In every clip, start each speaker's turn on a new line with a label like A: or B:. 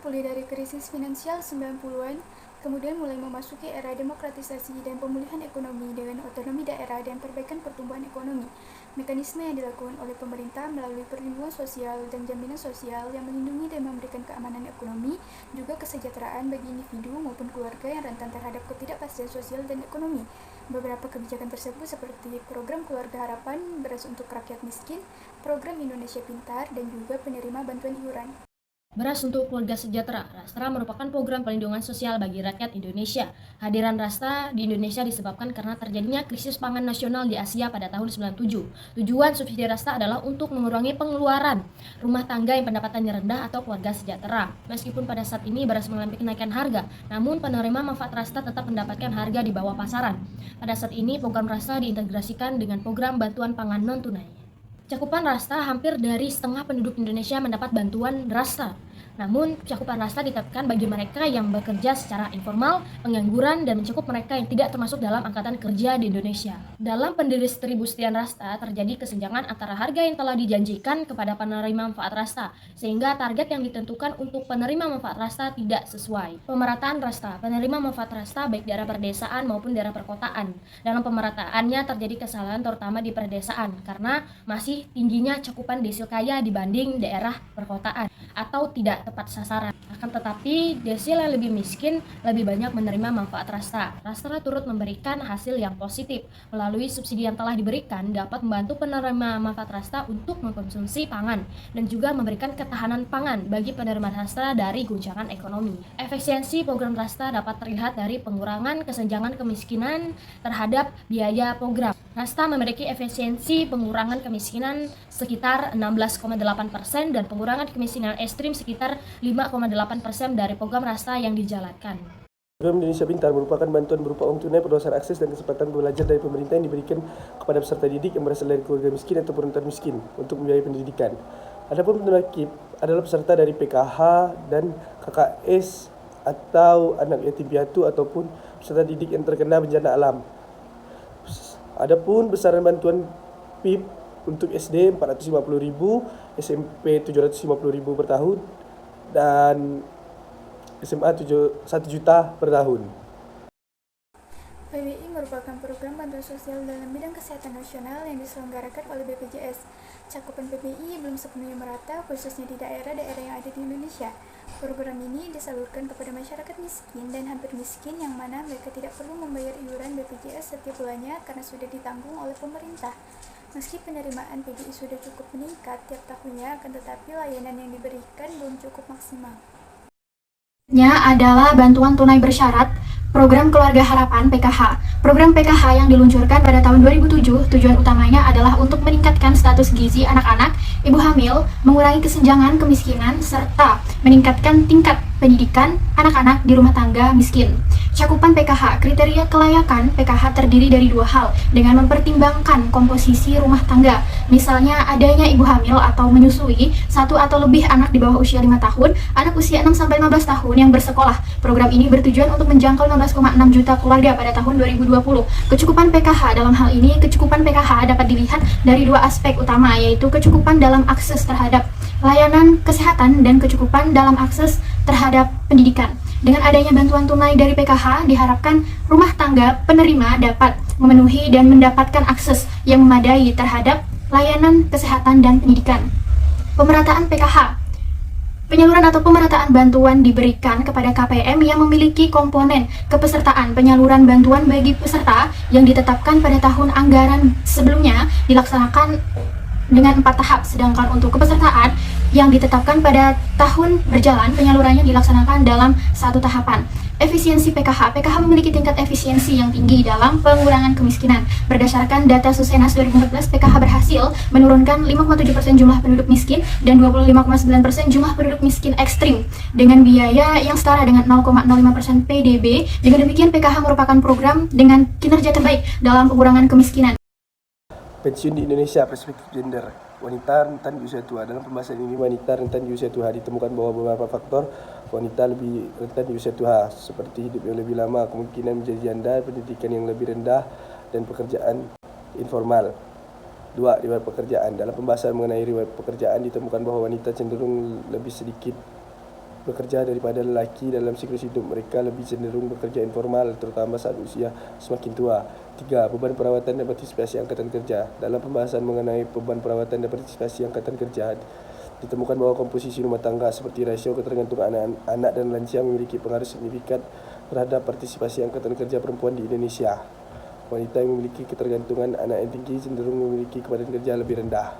A: pulih dari krisis finansial 90-an, kemudian mulai memasuki era demokratisasi dan pemulihan ekonomi dengan otonomi daerah dan perbaikan pertumbuhan ekonomi. Mekanisme yang dilakukan oleh pemerintah melalui perlindungan sosial dan jaminan sosial yang melindungi dan memberikan keamanan ekonomi, juga kesejahteraan bagi individu maupun keluarga yang rentan terhadap ketidakpastian sosial dan ekonomi. Beberapa kebijakan tersebut seperti program Keluarga Harapan, beras untuk rakyat miskin, program Indonesia Pintar, dan juga penerima bantuan iuran.
B: Beras untuk keluarga sejahtera. Rastra merupakan program perlindungan sosial bagi rakyat Indonesia. Hadiran Rastra di Indonesia disebabkan karena terjadinya krisis pangan nasional di Asia pada tahun 97. Tujuan subsidi Rastra adalah untuk mengurangi pengeluaran rumah tangga yang pendapatannya rendah atau keluarga sejahtera. Meskipun pada saat ini beras mengalami kenaikan harga, namun penerima manfaat Rastra tetap mendapatkan harga di bawah pasaran. Pada saat ini program Rastra diintegrasikan dengan program bantuan pangan non-tunai. Cakupan Rastra hampir dari setengah penduduk Indonesia mendapat bantuan Rastra. Namun, cakupan Rastra ditetapkan bagi mereka yang bekerja secara informal, pengangguran, dan mencakup mereka yang tidak termasuk dalam angkatan kerja di Indonesia. Dalam pendistribusian Rastra, terjadi kesenjangan antara harga yang telah dijanjikan kepada penerima manfaat Rastra, sehingga target yang ditentukan untuk penerima manfaat Rastra tidak sesuai. Pemerataan Rastra, penerima manfaat Rastra baik daerah perdesaan maupun daerah perkotaan. Dalam pemerataannya terjadi kesalahan terutama di perdesaan, karena masih tingginya cakupan desil kaya dibanding daerah perkotaan, atau tidak tepat sasaran. Akan tetapi, desil yang lebih miskin lebih banyak menerima manfaat Rastra. Rastra turut memberikan hasil yang positif. Melalui subsidi yang telah diberikan, dapat membantu penerima manfaat Rastra untuk mengkonsumsi pangan, dan juga memberikan ketahanan pangan bagi penerima Rastra dari guncangan ekonomi. Efisiensi program Rastra dapat terlihat dari pengurangan kesenjangan kemiskinan terhadap biaya program. Rastra memiliki efisiensi pengurangan kemiskinan sekitar 16,8% dan pengurangan kemiskinan ekstrim sekitar 5,8% dari program Rastra yang dijalankan.
C: Program Indonesia Pintar merupakan bantuan berupa uang tunai, perluasan akses, dan kesempatan belajar dari pemerintah yang diberikan kepada peserta didik yang berasal dari keluarga miskin atau rentan miskin untuk membiayai pendidikan. Adapun penerima KIP adalah peserta dari PKH dan KKS atau anak yatim piatu ataupun peserta didik yang terkena bencana alam. Adapun besaran bantuan PIP untuk SD 450.000, SMP 750.000 per tahun, dan SMA 1 juta per tahun.
A: PBI merupakan program bantuan sosial dalam bidang kesehatan nasional yang diselenggarakan oleh BPJS. Cakupan PBI belum sepenuhnya merata, khususnya di daerah-daerah yang ada di Indonesia. Program ini disalurkan kepada masyarakat miskin dan hampir miskin yang mana mereka tidak perlu membayar iuran BPJS setiap bulannya karena sudah ditanggung oleh pemerintah. Meski penerimaan PBI sudah cukup meningkat tiap tahunnya, akan tetapi layanan yang diberikan belum cukup maksimal.
D: Adalah bantuan tunai bersyarat program Keluarga Harapan PKH. Program PKH yang diluncurkan pada tahun 2007, tujuan utamanya adalah untuk meningkatkan status gizi anak-anak, ibu hamil, mengurangi kesenjangan kemiskinan, serta meningkatkan tingkat pendidikan anak-anak di rumah tangga miskin. Cakupan PKH, kriteria kelayakan PKH terdiri dari dua hal dengan mempertimbangkan komposisi rumah tangga. Misalnya adanya ibu hamil atau menyusui, satu atau lebih anak di bawah usia 5 tahun, anak usia 6-15 tahun yang bersekolah. Program ini bertujuan untuk menjangkau 15,6 juta keluarga pada tahun 2020. Kecukupan PKH dalam hal ini, kecukupan PKH dapat dilihat dari dua aspek utama, yaitu kecukupan dalam akses terhadap layanan kesehatan dan kecukupan dalam akses terhadap pendidikan. Dengan adanya bantuan tunai dari PKH, diharapkan rumah tangga penerima dapat memenuhi dan mendapatkan akses yang memadai terhadap layanan kesehatan dan pendidikan. Pemerataan PKH. Penyaluran atau pemerataan bantuan diberikan kepada KPM yang memiliki komponen kepesertaan. Penyaluran bantuan bagi peserta yang ditetapkan pada tahun anggaran sebelumnya dilaksanakan dengan 4 tahap, sedangkan untuk kepesertaan yang ditetapkan pada tahun berjalan penyalurannya dilaksanakan dalam 1 tahapan. Efisiensi PKH. PKH memiliki tingkat efisiensi yang tinggi dalam pengurangan kemiskinan. Berdasarkan data Susenas 2014, PKH berhasil menurunkan 5,7% jumlah penduduk miskin dan 25,9% jumlah penduduk miskin ekstrim dengan biaya yang setara dengan 0,05% PDB. Dengan demikian, PKH merupakan program dengan kinerja terbaik dalam pengurangan kemiskinan.
C: Pensiun di Indonesia, perspektif gender. Wanita rentan di usia tua. Dalam pembahasan ini, wanita rentan di usia tua ditemukan bahwa beberapa faktor wanita lebih rentan di usia tua, seperti hidup yang lebih lama, kemungkinan menjadi janda, pendidikan yang lebih rendah, dan pekerjaan informal. 2. Riwayat pekerjaan. Dalam pembahasan mengenai riwayat pekerjaan ditemukan bahwa wanita cenderung lebih sedikit bekerja daripada lelaki dalam siklus hidup. Mereka lebih cenderung bekerja informal, terutama saat usia semakin tua. 3. Beban perawatan dan partisipasi angkatan kerja. Dalam pembahasan mengenai beban perawatan dan partisipasi angkatan kerja, ditemukan bahwa komposisi rumah tangga seperti rasio ketergantungan anak dan lansia memiliki pengaruh signifikan terhadap partisipasi angkatan kerja perempuan di Indonesia. Wanita yang memiliki ketergantungan anak yang tinggi cenderung memiliki kepadatan kerja lebih rendah,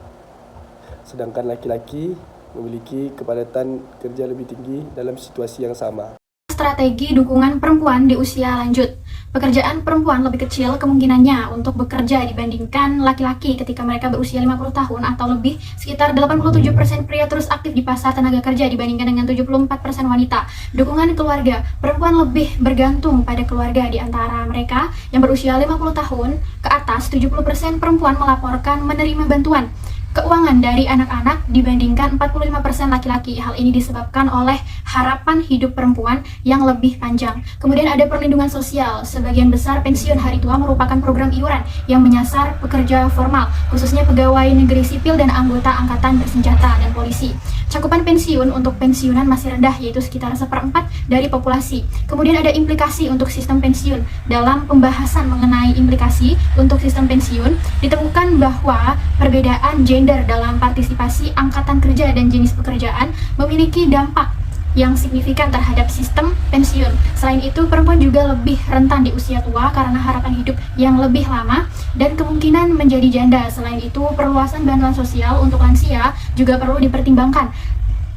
C: sedangkan laki-laki memiliki kepadatan kerja lebih tinggi dalam situasi yang sama.
D: Strategi dukungan perempuan di usia lanjut. Pekerjaan perempuan lebih kecil kemungkinannya untuk bekerja dibandingkan laki-laki ketika mereka berusia 50 tahun atau lebih. Sekitar 87% pria terus aktif di pasar tenaga kerja dibandingkan dengan 74% wanita. Dukungan keluarga. Perempuan lebih bergantung pada keluarga. Di antara mereka yang berusia 50 tahun ke atas, 70% perempuan melaporkan menerima bantuan keuangan dari anak-anak dibandingkan 45% laki-laki. Hal ini disebabkan oleh harapan hidup perempuan yang lebih panjang. Kemudian ada perlindungan sosial. Sebagian besar pensiun hari tua merupakan program iuran yang menyasar pekerja formal, khususnya pegawai negeri sipil dan anggota angkatan bersenjata dan polisi. Cakupan pensiun untuk pensiunan masih rendah, yaitu sekitar 1/4 dari populasi. Kemudian ada implikasi untuk sistem pensiun. Dalam pembahasan mengenai implikasi untuk sistem pensiun, ditemukan bahwa perbedaan gender dalam partisipasi angkatan kerja dan jenis pekerjaan memiliki dampak yang signifikan terhadap sistem pensiun. Selain itu, perempuan juga lebih rentan di usia tua karena harapan hidup yang lebih lama dan kemungkinan menjadi janda. Selain itu, perluasan bantuan sosial untuk lansia juga perlu dipertimbangkan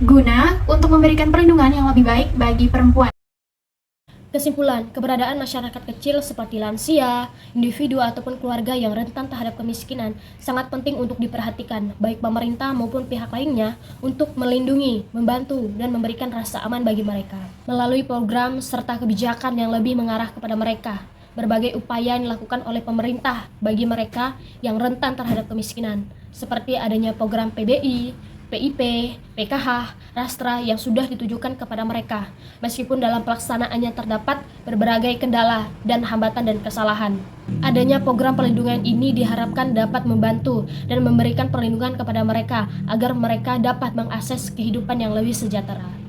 D: guna untuk memberikan perlindungan yang lebih baik bagi perempuan.
B: Kesimpulan, keberadaan masyarakat kecil seperti lansia, individu ataupun keluarga yang rentan terhadap kemiskinan sangat penting untuk diperhatikan, baik pemerintah maupun pihak lainnya, untuk melindungi, membantu, dan memberikan rasa aman bagi mereka. Melalui program serta kebijakan yang lebih mengarah kepada mereka, berbagai upaya yang dilakukan oleh pemerintah bagi mereka yang rentan terhadap kemiskinan, seperti adanya program PBI, PIP, PKH, Rastra yang sudah ditujukan kepada mereka, meskipun dalam pelaksanaannya terdapat berbagai kendala dan hambatan dan kesalahan. Adanya program perlindungan ini diharapkan dapat membantu dan memberikan perlindungan kepada mereka agar mereka dapat mengakses kehidupan yang lebih sejahtera.